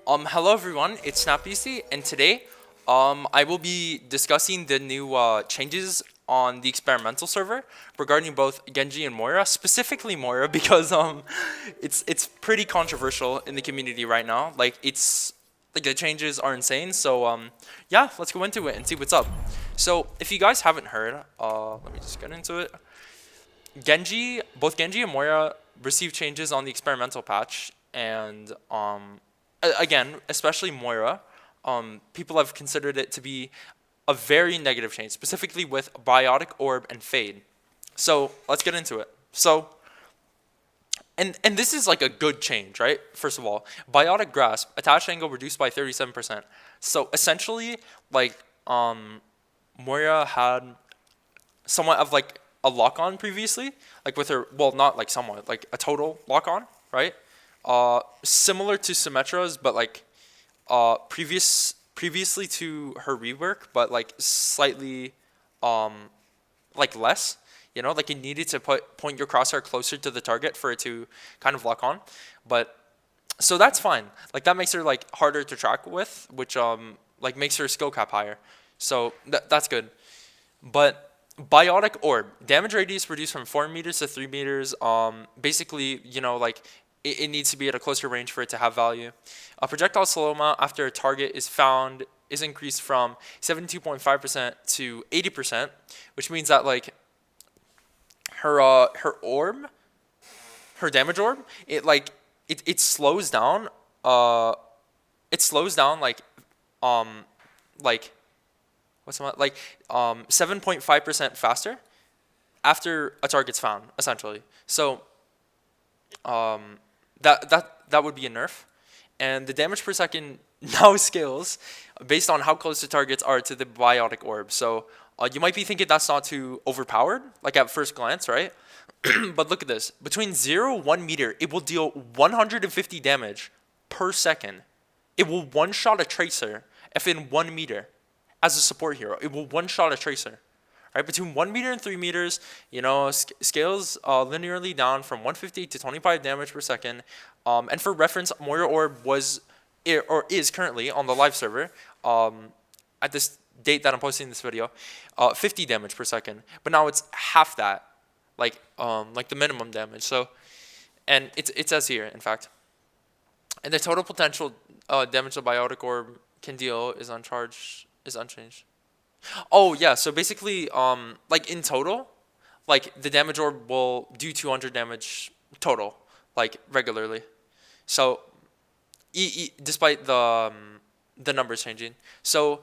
Hello everyone, it's SnapBC, and today, I will be discussing the new changes on the experimental server regarding both Genji and Moira, specifically Moira because it's pretty controversial in the community right now. Like the changes are insane. So yeah, let's go into it and see what's up. So if you guys haven't heard, let me just get into it. Both Genji and Moira received changes on the experimental patch, and again, especially Moira, people have considered it to be a very negative change, specifically with Biotic Orb and Fade. So let's get into it. And this is like a good change, right? First of all, Biotic Grasp, attach angle reduced by 37%. So essentially, like Moira had somewhat of like a lock on previously, like with her, well, not like somewhat, like a total lock on, right? Similar to Symmetra's, but like previously to her rework, but like slightly like less. You know, like you needed to point your crosshair closer to the target for it to kind of lock on, but so that's fine. Like that makes her like harder to track with, which like makes her skill cap higher. So that's good. But Biotic Orb, damage radius reduced from 4 meters to 3 meters. Basically, you know, like it needs to be at a closer range for it to have value. A projectile slow-mo after a target is found is increased from 72.5% to 80%, which means that like her orb, her damage orb, it slows down. It slows down like what's the like 7.5% faster after a target's found, essentially. So that would be a nerf, and the damage per second now scales based on how close the targets are to the Biotic Orb. So you might be thinking that's not too overpowered, like at first glance, right? But look at this. Between 0 and 1 meter, it will deal 150 damage per second. It will one-shot a Tracer if in 1 meter. As a support hero, it will one-shot a Tracer. Right? Between 1 meter and 3 meters, you know, scales linearly down from 150 to 25 damage per second. And for reference, Moira Orb was or is currently on the live server at this date that I'm posting this video, 50 damage per second. But now it's half that, like the minimum damage. So, and it says here, in fact, and the total potential damage the Biotic Orb can deal is unchanged. Oh yeah, so basically, like in total, like the damage orb will do 200 damage total, like regularly. So, despite the numbers changing, so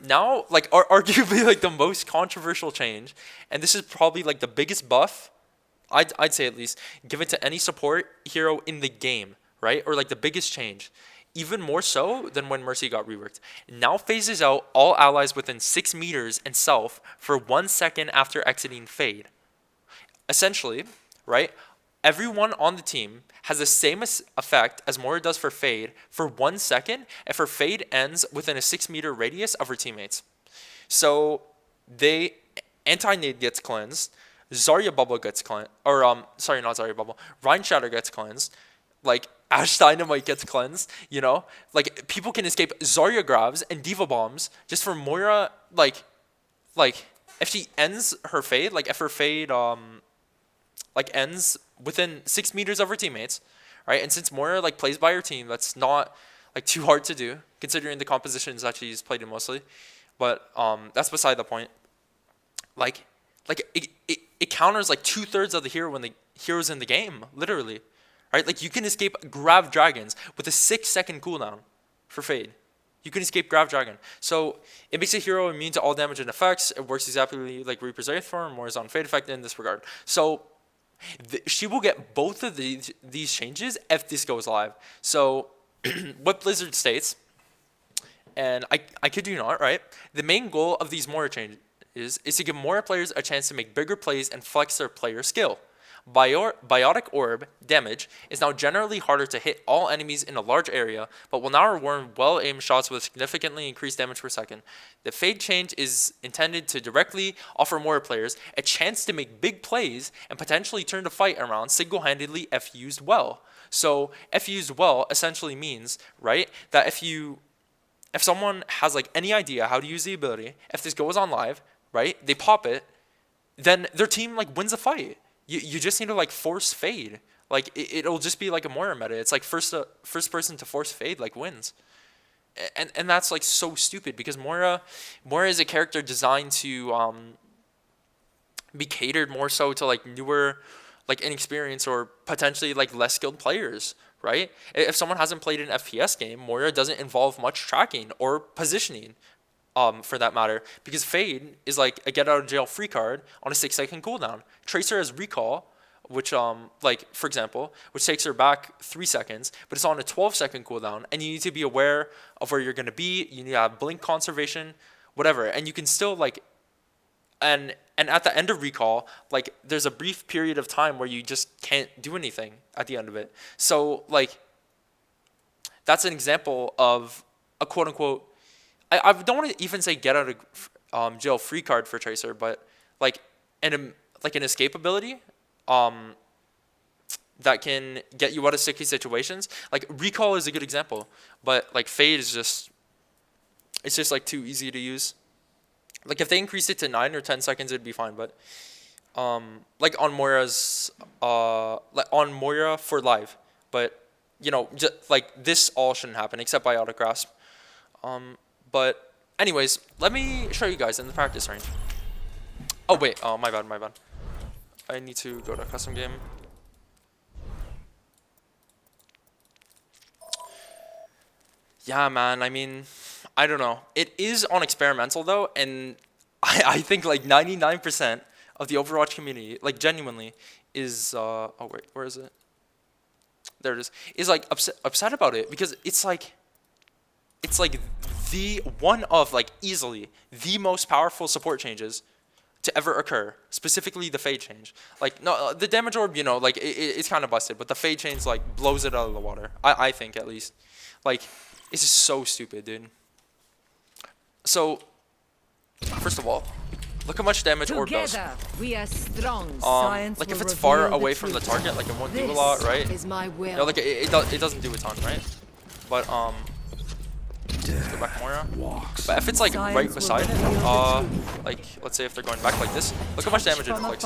now like arguably like the most controversial change, and this is probably like the biggest buff, I'd say at least, given to any support hero in the game, right? Or like the biggest change. Even more so than when Mercy got reworked. Now phases out all allies within 6 meters and self for 1 second after exiting Fade. Essentially, right, everyone on the team has the same effect as Moira does for Fade for 1 second if her Fade ends within a 6-meter radius of her teammates. So Anti-Nade gets cleansed, Zarya Bubble gets cleansed, or sorry, not Zarya Bubble, Rhine Shatter gets cleansed, like Ash Dynamite gets cleansed, you know? Like, people can escape Zarya grabs and Diva bombs just for Moira, like, if she ends her Fade, like, if her Fade, like, ends within 6 meters of her teammates, right? And since Moira, like, plays by her team, that's not, like, too hard to do, considering the compositions that she's played in mostly. But, that's beside the point. Like it counters, like, 2/3 of the heroes in the game, literally. Right? Like you can escape Grav Dragons with a 6-second cooldown for Fade. You can escape Grav Dragon. So it makes a hero immune to all damage and effects. It works exactly like Reaper's Wraith form, or is on Fade effect in this regard. So she will get both of these changes if this goes live. So what Blizzard states, and I kid you not, right? The main goal of these Moira changes is to give more players a chance to make bigger plays and flex their player skill. Biotic Orb damage is now generally harder to hit all enemies in a large area, but will now reward well-aimed shots with significantly increased damage per second. The Fade change is intended to directly offer more players a chance to make big plays and potentially turn the fight around single-handedly if used well. So if used well essentially means, right, that if someone has like any idea how to use the ability, if this goes on live, right, they pop it, then their team like wins the fight. You just need to like force fade. Like it'll just be like a Moira meta. It's like first person to force fade like wins. And that's like so stupid because Moira is a character designed to be catered more so to like newer, like inexperienced or potentially like less skilled players, right? If someone hasn't played an FPS game, Moira doesn't involve much tracking or positioning, for that matter, because Fade is like a get out of jail free card on a 6-second cooldown. Tracer has recall, which like for example, which takes her back 3 seconds, but it's on a 12-second cooldown, and you need to be aware of where you're gonna be. You need to have blink conservation, whatever, and you can still like, and at the end of recall, like there's a brief period of time where you just can't do anything at the end of it. So like, that's an example of a quote unquote, I don't want to even say get out of jail free card for Tracer, but like an escape ability that can get you out of sticky situations. Like recall is a good example, but like Fade is just, it's just like too easy to use. Like if they increased it to 9 or 10 seconds, it'd be fine. But like on Moira's like on Moira for live, but you know, just like this all shouldn't happen except biotic grasp. But anyways, let me show you guys in the practice range. Oh wait, oh my bad. I need to go to custom game. Yeah, man, I mean, I don't know. It is on experimental though, and I think like 99% of the Overwatch community, like genuinely, is oh wait, where is it? There it is like upset about it because it's like the one of like easily the most powerful support changes to ever occur, specifically the fade change. Like no, the damage orb, you know, like it's kind of busted, but the fade change like blows it out of the water. I think at least, like it's just so stupid, dude. So first of all, look how much damage orb does. We are strong. Like if it's far away from the target, like it won't do a lot, right? Is my will. You know, like it doesn't do a ton, right? But let's go back Moira. But if it's like right beside it, like let's say if they're going back like this, look how much damage it inflicts.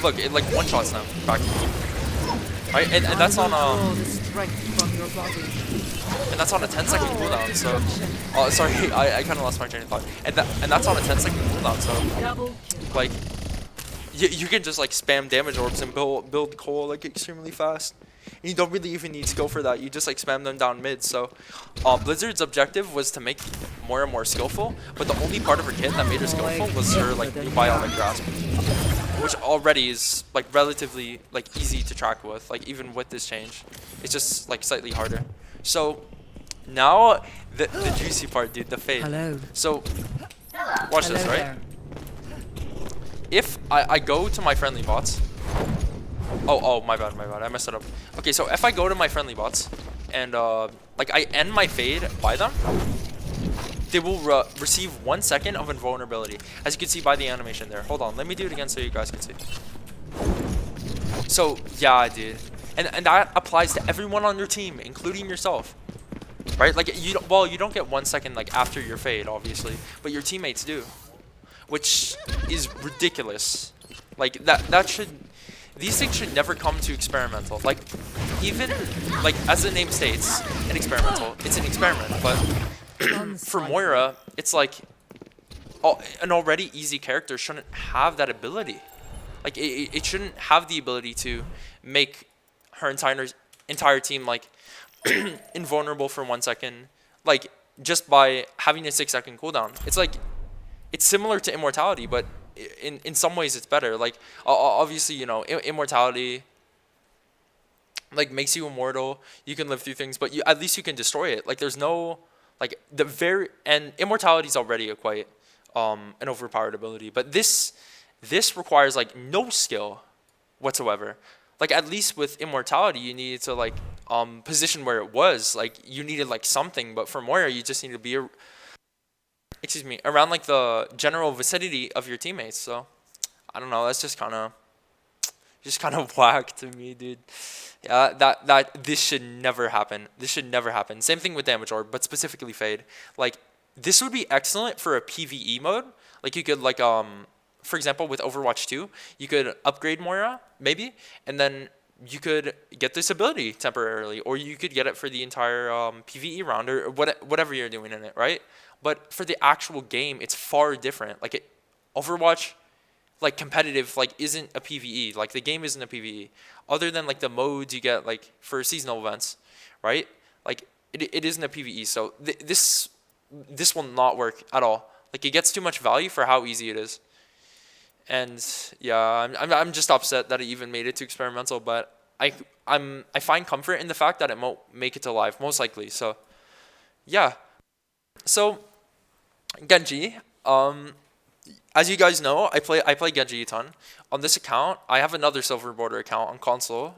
Look, it like one shots them back. Right, and that's on and that's on a 10-second cooldown. So, oh sorry, I kind of lost my train of thought. And that's on a 10-second cooldown. So, like, you can just like spam damage orbs and build coal like extremely fast. And you don't really even need skill for that. You just like spam them down mid. So, Blizzard's objective was to make Moira more skillful, but the only part of her kit that made her skillful was her like new bionic grasp, which already is like relatively like easy to track with. Like even with this change, it's just like slightly harder. So now the juicy part, dude, the fade. Hello. So watch this, right? If I go to my friendly bots. Oh, my bad, I messed it up. Okay, so if I go to my friendly bots and like I end my fade by them, they will receive 1 second of invulnerability, as you can see by the animation there. Hold on, let me do it again so you guys can see. So yeah, dude, and that applies to everyone on your team, including yourself, right? Like you don't get 1 second like after your fade, obviously, but your teammates do, which is ridiculous. Like that should. These things should never come to experimental. Like, even, like, as the name states, an experimental, it's an experiment. But for Moira, it's like, an already easy character shouldn't have that ability. Like, it shouldn't have the ability to make her entire team, like, invulnerable for 1 second. Like, just by having a 6-second cooldown. It's like, it's similar to immortality, but in some ways it's better. Like obviously, you know, immortality like makes you immortal, you can live through things, but at least you can destroy it. Like there's no like and immortality is already a quite an overpowered ability, but this requires like no skill whatsoever. Like at least with immortality you needed to like position where it was, like you needed like something, but for Moira you just need to be around like the general vicinity of your teammates. So I don't know, that's just kind of just kind of whack to me, dude. Yeah, this should never happen. This should never happen. Same thing with damage orb, but specifically fade. Like this would be excellent for a PvE mode. Like you could like for example with Overwatch 2, you could upgrade Moira maybe, and then you could get this ability temporarily, or you could get it for the entire PvE round or whatever you're doing in it, right? But for the actual game, it's far different. Like Overwatch, like competitive, like isn't a PvE. Like the game isn't a PvE, other than like the modes you get like for seasonal events, right? Like it isn't a PvE. So this will not work at all. Like it gets too much value for how easy it is. And yeah, I'm just upset that it even made it to experimental, but I find comfort in the fact that it won't make it to live, most likely. So yeah. So Genji, as you guys know, I play Genji a ton. On this account, I have another silver border account on console.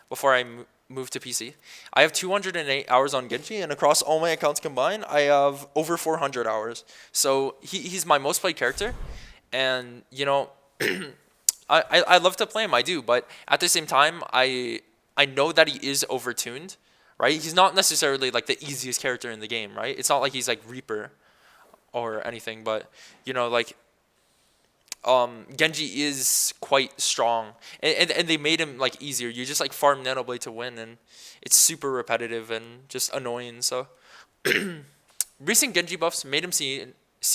Before I moved to PC, I have 208 hours on Genji, and across all my accounts combined, I have over 400 hours. So he's my most played character. And, you know, I love to play him, I do, but at the same time, I know that he is overtuned, right? He's not necessarily like the easiest character in the game, right? It's not like he's like Reaper or anything, but, you know, like, Genji is quite strong, and they made him like easier. You just like farm Nanoblade to win, and it's super repetitive and just annoying, so. Recent Genji buffs made him see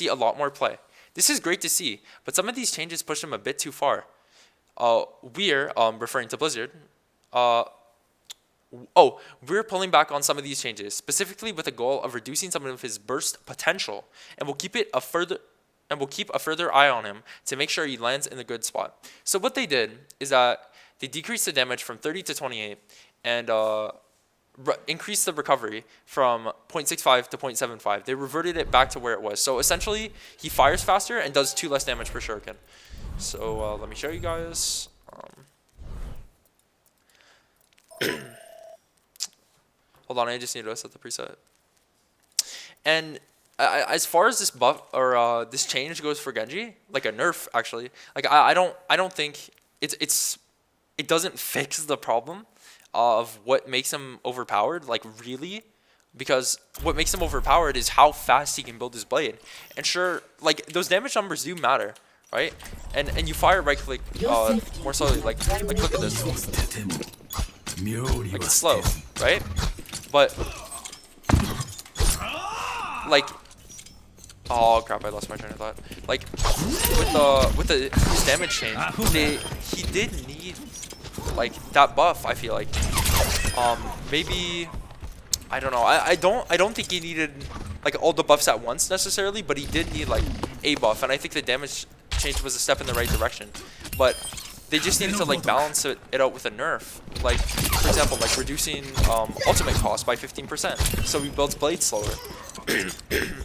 a lot more play. This is great to see, but some of these changes push him a bit too far. We're referring to Blizzard. We're pulling back on some of these changes, specifically with the goal of reducing some of his burst potential, and we'll keep a further eye on him to make sure he lands in the good spot. So what they did is that they decreased the damage from 30 to 28, and increased the recovery from 0.65 to 0.75. They reverted it back to where it was. So essentially, he fires faster and does 2 less damage per shuriken. So let me show you guys. Hold on, I just need to set the preset. And as far as this buff or this change goes for Genji, like a nerf actually, like I don't think it doesn't fix the problem of what makes him overpowered, like really, because what makes him overpowered is how fast he can build his blade. And sure, like those damage numbers do matter, right? And you fire right click more slowly, like look at this, like it's slow, right? But like, oh crap, I lost my train of thought. Like with the his damage change, he did need like that buff. I feel like maybe I don't know. I don't think he needed like all the buffs at once necessarily, but he did need like a buff, and I think the damage change was a step in the right direction. But they just needed to like balance it out with a nerf, like for example, like reducing ultimate cost by 15%, so he builds blades slower,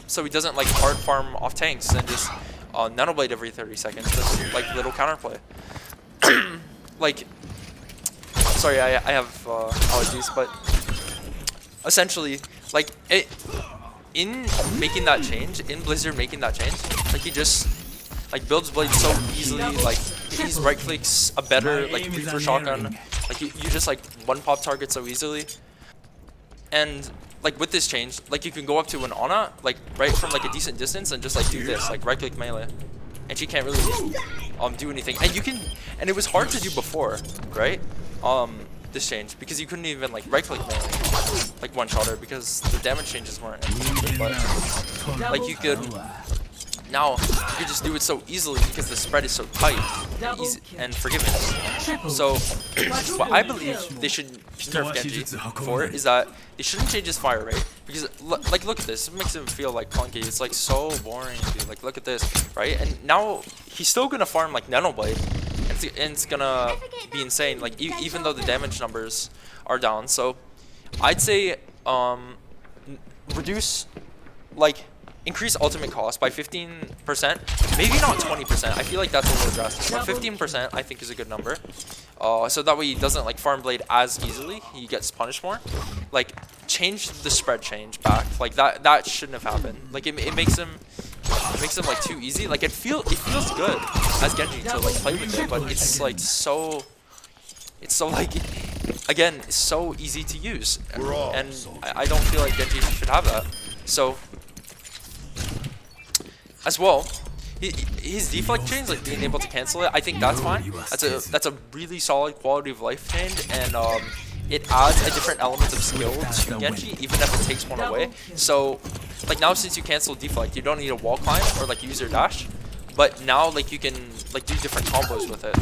so he doesn't like hard farm off tanks and just nanoblade every 30 seconds. That's like little counterplay. Like, sorry, I have allergies, but essentially, like in making that change, in Blizzard making that change, like he just like builds blades so easily, like he's right clicks a better like Reaper shotgun, like you just like one pop target so easily. And like with this change, like you can go up to an Ana like right from like a decent distance and just like do this, like right click melee, and she can't really do anything. And you can, and it was hard to do before, right? This change, because you couldn't even like right click melee, like one shot her, because the damage changes weren't. But like you could now, you could just do it so easily because the spread is so tight and easy and forgiving. So what I believe they should nerf Genji for is that they shouldn't change his fire rate, because like look at this, it makes him feel like clunky. It's like so boring, dude. Like look at this, right? And now he's still gonna farm like Nanoblade, and it's gonna be insane, like even though the damage numbers are down. So I'd say reduce, like increase ultimate cost by 15%, maybe not 20%. I feel like that's a little drastic, but 15% I think is a good number. So that way he doesn't like farm blade as easily, he gets punished more. Like change the spread change back, like that shouldn't have happened. Like it makes him like too easy. Like it feels good as Genji to like play with it, but it's like so It's so like, again, it's so easy to use, and I don't feel like Genji should have that. So, as well, his deflect chains, like being able to cancel it, I think that's fine. That's a really solid quality of life chain, and it adds a different element of skill to Genji, even if it takes one away. So, like now since you cancel deflect, you don't need a wall climb or like use your dash, but now like you can like do different combos with it.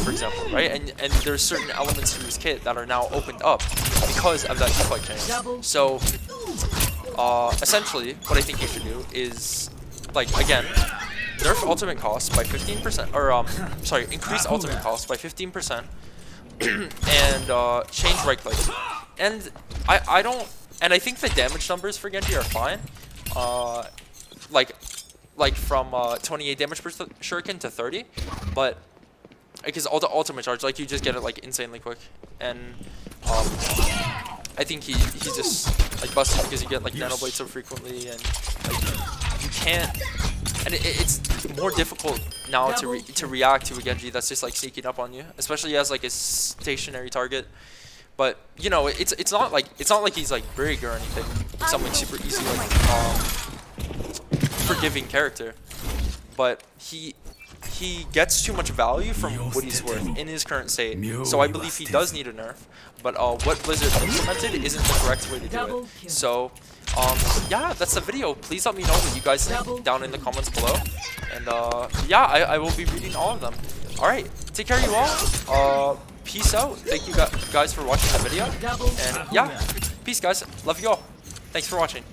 For example, right? And there's certain elements to his kit that are now opened up because of that deflect chain. So, essentially, what I think you should do is, like, again, nerf ultimate cost by 15%, or sorry, increase ultimate cost by 15%, and change right click. And I don't, and I think the damage numbers for Genji are fine. Like from 28 damage per shuriken to 30, but because all the ultimate charge, like you just get it like insanely quick, and I think he just like busted because you get like nano blades so frequently, and like you can't, and it's more difficult now to react to a Genji that's just like sneaking up on you, especially as like a stationary target. But you know, it's not like he's like big or anything, something super easy like forgiving character, but he gets too much value from what he's worth in his current state. So I believe he does need a nerf, but what Blizzard implemented isn't the correct way to do it. So yeah, that's the video. Please let me know what you guys think down in the comments below, and yeah, I will be reading all of them. Alright, take care you all. Peace out. Thank you guys for watching the video, and yeah, peace guys. Love you all. Thanks for watching.